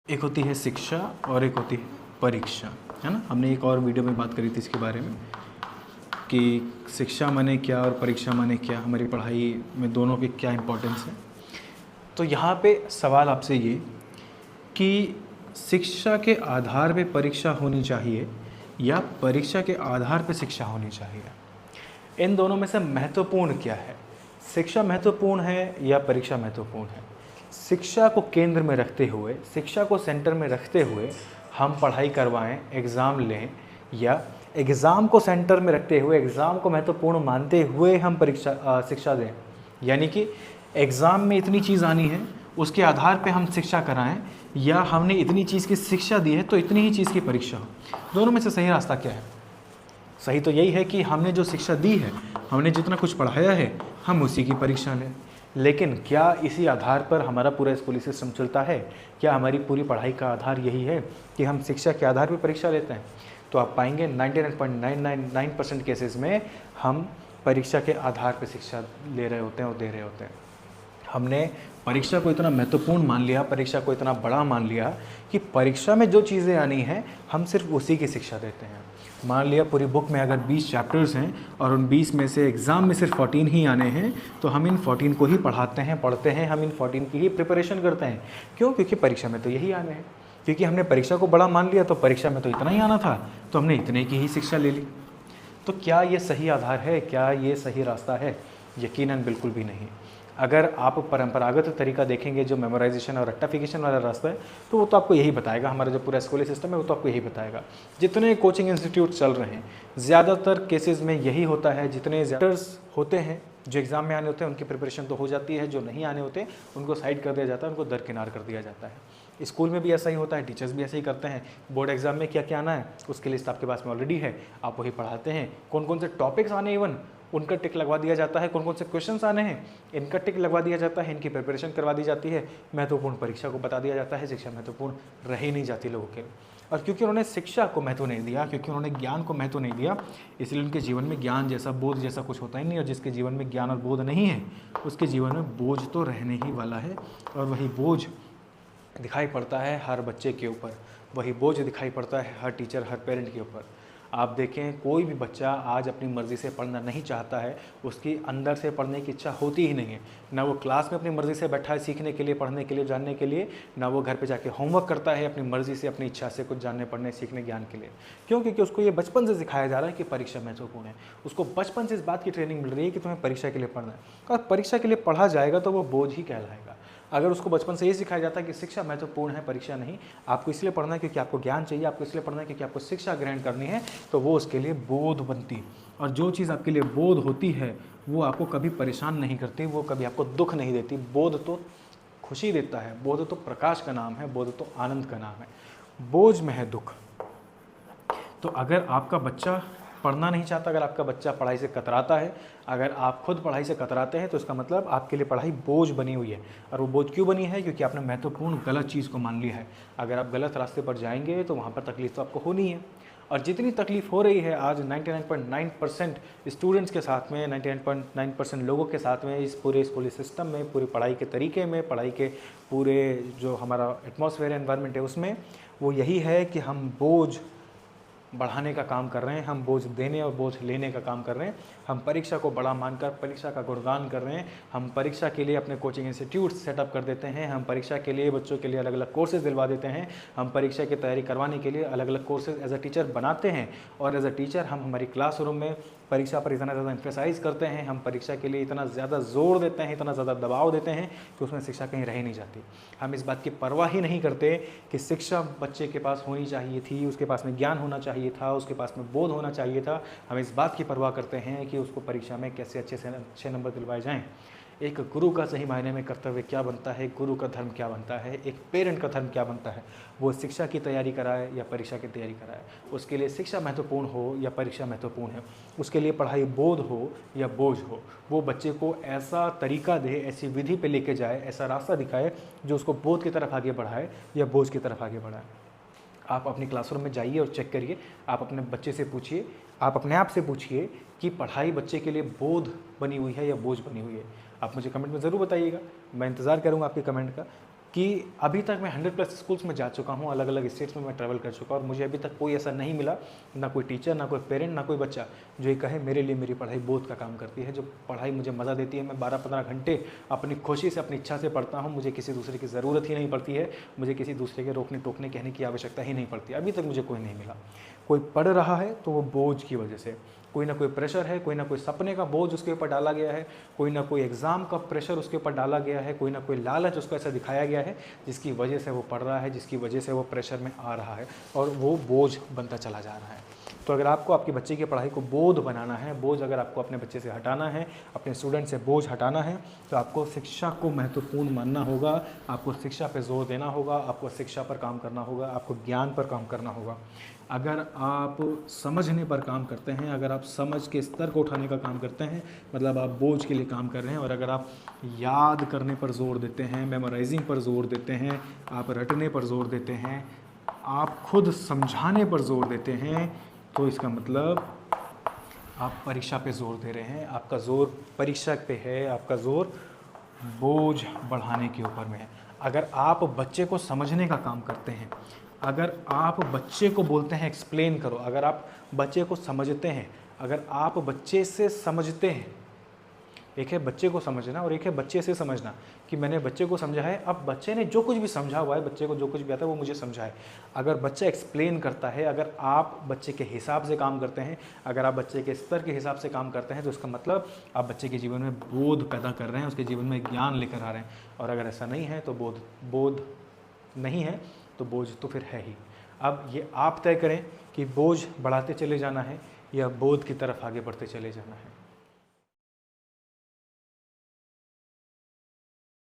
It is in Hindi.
एक होती है शिक्षा और एक होती है परीक्षा, है ना। हमने एक और वीडियो में बात करी थी इसके बारे में कि शिक्षा माने क्या और परीक्षा माने क्या, हमारी पढ़ाई में दोनों की क्या इम्पोर्टेंस है। तो यहाँ पे सवाल आपसे ये कि शिक्षा के आधार पे परीक्षा होनी चाहिए या परीक्षा के आधार पे शिक्षा होनी चाहिए, इन दोनों में से महत्वपूर्ण क्या है? शिक्षा महत्वपूर्ण है या परीक्षा महत्वपूर्ण है? शिक्षा को केंद्र में रखते हुए, शिक्षा को सेंटर में रखते हुए हम पढ़ाई करवाएं, एग्ज़ाम लें, या एग्ज़ाम को सेंटर में रखते हुए, एग्ज़ाम को महत्वपूर्ण मानते हुए हम शिक्षा दें? यानी कि एग्ज़ाम में इतनी चीज़ आनी है, उसके आधार पे हम शिक्षा कराएं, या हमने इतनी चीज़ की शिक्षा दी है तो इतनी ही चीज़ की परीक्षा हो। दोनों में से सही रास्ता क्या है? सही तो यही है कि हमने जो शिक्षा दी है, हमने जितना कुछ पढ़ाया है, हम उसी की परीक्षा लें। लेकिन क्या इसी आधार पर हमारा पूरा स्कूली सिस्टम चलता है? क्या हमारी पूरी पढ़ाई का आधार यही है कि हम शिक्षा के आधार पर परीक्षा लेते हैं? तो आप पाएंगे 99.999% केसेस में हम परीक्षा के आधार पर शिक्षा ले रहे होते हैं और दे रहे होते हैं। हमने परीक्षा को इतना महत्वपूर्ण मान लिया, परीक्षा को इतना बड़ा मान लिया कि परीक्षा में जो चीज़ें आनी हैं हम सिर्फ उसी की शिक्षा देते हैं। मान लिया पूरी बुक में अगर 20 चैप्टर्स हैं और उन 20 में से एग्ज़ाम में सिर्फ 14 ही आने हैं, तो हम इन 14 को ही पढ़ाते हैं, पढ़ते हैं, हम इन 14 की ही प्रिपरेशन करते हैं। क्यों? क्योंकि परीक्षा में तो यही आने हैं। क्योंकि हमने परीक्षा को बड़ा मान लिया, तो परीक्षा में तो इतना ही आना था, तो हमने इतने की ही शिक्षा ले ली। तो क्या ये सही आधार है? क्या ये सही रास्ता है? यकीनन बिल्कुल भी नहीं। अगर आप परंपरागत तरीका देखेंगे, जो मेमोराइजेशन और रट्टाफिकेशन वाला रास्ता है, तो वो तो आपको यही बताएगा। हमारा जो पूरा स्कूली सिस्टम है वो तो आपको यही बताएगा। जितने कोचिंग इंस्टीट्यूट चल रहे हैं, ज़्यादातर केसेस में यही होता है। जितने ज़्यादातर होते हैं जो एग्ज़ाम में आने होते हैं, उनकी प्रिपरेशन तो हो जाती है, जो नहीं आने होते उनको साइड कर दिया जाता है, उनको दरकिनार कर दिया जाता है। स्कूल में भी ऐसा ही होता है, टीचर्स भी ऐसे ही करते हैं। बोर्ड एग्जाम में क्या क्या आना है उसकी लिस्ट आपके पास में ऑलरेडी है, आप वही पढ़ाते हैं। कौन कौन से टॉपिक्स आने इवन उनका टिक लगवा दिया जाता है, कौन कौन से क्वेश्चंस आने हैं इनका टिक लगवा दिया जाता है, इनकी प्रिपरेशन करवा दी जाती है। महत्वपूर्ण परीक्षा को बता दिया जाता है, शिक्षा महत्वपूर्ण रह ही नहीं जाती लोगों के। और क्योंकि उन्होंने शिक्षा को महत्व नहीं दिया, क्योंकि उन्होंने ज्ञान को महत्व नहीं दिया, इसलिए उनके जीवन में ज्ञान जैसा, बोध जैसा कुछ होता ही नहीं। और जिसके जीवन में ज्ञान और बोध नहीं है, उसके जीवन में बोझ तो रहने ही वाला है। और वही बोझ दिखाई पड़ता है हर बच्चे के ऊपर, वही बोझ दिखाई पड़ता है हर टीचर, हर पेरेंट के ऊपर। आप देखें, कोई भी बच्चा आज अपनी मर्ज़ी से पढ़ना नहीं चाहता है, उसकी अंदर से पढ़ने की इच्छा होती ही नहीं है। ना वो क्लास में अपनी मर्ज़ी से बैठा है सीखने के लिए, पढ़ने के लिए, जानने के लिए, ना वो घर पे जाके होमवर्क करता है अपनी मर्ज़ी से, अपनी इच्छा से कुछ जानने, पढ़ने, सीखने, ज्ञान के लिए। क्यों? क्योंकि उसको ये बचपन से सिखाया जा रहा है कि परीक्षा महत्वपूर्ण है। उसको बचपन से इस बात की ट्रेनिंग मिल रही है कि तुम्हें परीक्षा के लिए पढ़ना है। और परीक्षा के लिए पढ़ा जाएगा तो वो बोझ ही कहलाएगा। अगर उसको बचपन से ये सिखाया जाता है कि शिक्षा महत्वपूर्ण है, परीक्षा नहीं, आपको इसलिए पढ़ना है क्योंकि आपको ज्ञान चाहिए, आपको इसलिए पढ़ना है क्योंकि आपको शिक्षा ग्रहण करनी है, तो वो उसके लिए बोध बनती। और जो चीज़ आपके लिए बोध होती है वो आपको कभी परेशान नहीं करती, वो कभी आपको दुख नहीं देती। बोध तो खुशी देता है, बोध तो प्रकाश का नाम है, बोध तो आनंद का नाम है। बोझ में है दुख। तो अगर आपका बच्चा पढ़ना नहीं चाहता, अगर आपका बच्चा पढ़ाई से कतराता है, अगर आप खुद पढ़ाई से कतराते हैं, तो इसका मतलब आपके लिए पढ़ाई बोझ बनी हुई है। और वो बोझ क्यों बनी है? क्योंकि आपने महत्वपूर्ण गलत चीज़ को मान लिया है। अगर आप गलत रास्ते पर जाएंगे तो वहाँ पर तकलीफ तो आपको होनी है। और जितनी तकलीफ हो रही है आज 99.9% स्टूडेंट्स के साथ में, 99.9% लोगों के साथ में, इस पूरे स्कूली सिस्टम में, पूरी पढ़ाई के तरीके में, पढ़ाई के पूरे जो हमारा एटमॉस्फेयर एनवायरनमेंट है उसमें, वो यही है कि हम बोझ बढ़ाने का काम कर रहे हैं, हम बोझ देने और बोझ लेने का काम कर रहे हैं। हम परीक्षा को बड़ा मानकर परीक्षा का गुणगान कर रहे हैं। हम परीक्षा के लिए अपने कोचिंग इंस्टीट्यूट सेटअप कर देते हैं। हम परीक्षा के लिए बच्चों के लिए अलग अलग कोर्सेज दिलवा देते हैं। हम परीक्षा की तैयारी करवाने के लिए अलग अलग कोर्सेज एज अ टीचर बनाते हैं। और एज अ टीचर हम हमारी क्लासरूम में परीक्षा पर इतना ज़्यादा एम्फेसाइज करते हैं, हम परीक्षा के लिए इतना ज़्यादा जोर देते हैं, इतना ज़्यादा दबाव देते हैं कि उसमें शिक्षा कहीं रह ही नहीं जाती। हम इस बात की परवाह ही नहीं करते कि शिक्षा बच्चे के पास होनी चाहिए थी, उसके पास में ज्ञान होना चाहिए था, उसके पास में बोध होना चाहिए था। हम इस बात की परवाह करते हैं कि उसको परीक्षा में कैसे अच्छे से अच्छे नंबर दिलवाए जाएँ। एक गुरु का सही मायने में कर्तव्य क्या बनता है, गुरु का धर्म क्या बनता है, एक पेरेंट का धर्म क्या बनता है? वो शिक्षा की तैयारी कराए या परीक्षा की तैयारी कराए, उसके लिए शिक्षा महत्वपूर्ण हो या परीक्षा महत्वपूर्ण है, उसके लिए पढ़ाई बोध हो या बोझ हो, वो बच्चे को ऐसा तरीका दे, ऐसी विधि पे लेके जाए, ऐसा रास्ता दिखाए जो उसको बोध की तरफ आगे बढ़ाए या बोझ की तरफ आगे बढ़ाए। आप अपनी क्लासरूम में जाइए और चेक करिए, आप अपने बच्चे से पूछिए, आप अपने आप से पूछिए कि पढ़ाई बच्चे के लिए बोध बनी हुई है या बोझ बनी हुई है। आप मुझे कमेंट में ज़रूर बताइएगा, मैं इंतज़ार करूँगा आपके कमेंट का कि अभी तक मैं 100+ स्कूल्स में जा चुका हूँ, अलग अलग स्टेट्स में मैं ट्रैवल कर चुका हूँ, और मुझे अभी तक कोई ऐसा नहीं मिला, ना कोई टीचर, ना कोई पेरेंट, ना कोई बच्चा जो ये कहे मेरे लिए मेरी पढ़ाई बोध का काम करती है। जो पढ़ाई मुझे मज़ा देती है, मैं 12-15 घंटे अपनी खुशी से, अपनी इच्छा से पढ़ता हूँ, मुझे किसी दूसरे की ज़रूरत ही नहीं पड़ती है, मुझे किसी दूसरे के रोकने टोकने कहने की आवश्यकता ही नहीं पड़ती। अभी तक मुझे कोई नहीं मिला। कोई पढ़ रहा है तो वो बोझ की वजह से, कोई ना कोई प्रेशर है, कोई ना कोई सपने का बोझ उसके ऊपर डाला गया है, कोई ना कोई एग्ज़ाम का प्रेशर उसके ऊपर डाला गया है, कोई ना कोई लालच उसको ऐसा दिखाया गया है जिसकी वजह से वो पढ़ रहा है, जिसकी वजह से वो प्रेशर में आ रहा है और वो बोझ बनता चला जा रहा है। तो अगर आपको आपकी बच्चे की पढ़ाई को बोध बनाना है, बोझ अगर आपको अपने बच्चे से हटाना है, अपने स्टूडेंट से बोझ हटाना है, तो आपको शिक्षा को महत्वपूर्ण मानना होगा, आपको शिक्षा पर जोर देना होगा, आपको शिक्षा पर काम करना होगा, आपको ज्ञान पर काम करना होगा। अगर आप समझने पर काम करते हैं, अगर आप समझ के स्तर को उठाने का काम करते हैं, मतलब आप बोझ के लिए काम कर रहे हैं, और अगर आप याद करने पर जोर देते हैं, मेमोराइजिंग पर जोर देते हैं, आप रटने पर जोर देते हैं, आप खुद समझाने पर जोर देते हैं, तो इसका मतलब आप परीक्षा पे जोर दे रहे हैं। आपका जोर परीक्षा पे है, आपका जोर बोझ बढ़ाने के ऊपर में है। अगर आप बच्चे को समझने का काम करते हैं, अगर आप बच्चे को बोलते हैं एक्सप्लेन करो, अगर आप बच्चे को समझते हैं, अगर आप बच्चे से समझते हैं, एक है बच्चे को समझना और एक है बच्चे से समझना, कि मैंने बच्चे को समझा है, अब बच्चे ने जो कुछ भी समझा हुआ है, बच्चे को जो कुछ भी आता है वो मुझे समझाए। अगर बच्चा एक्सप्लेन करता है, अगर आप बच्चे के हिसाब से काम करते हैं, अगर आप बच्चे के स्तर के हिसाब से काम करते हैं, तो इसका मतलब आप बच्चे के जीवन में बोध पैदा कर रहे हैं, उसके जीवन में ज्ञान लेकर आ रहे हैं। और अगर ऐसा नहीं है तो बोध नहीं है तो बोझ तो फिर है ही। अब ये आप तय करें कि बोझ बढ़ाते चले जाना है या बोध की तरफ आगे बढ़ते चले जाना है।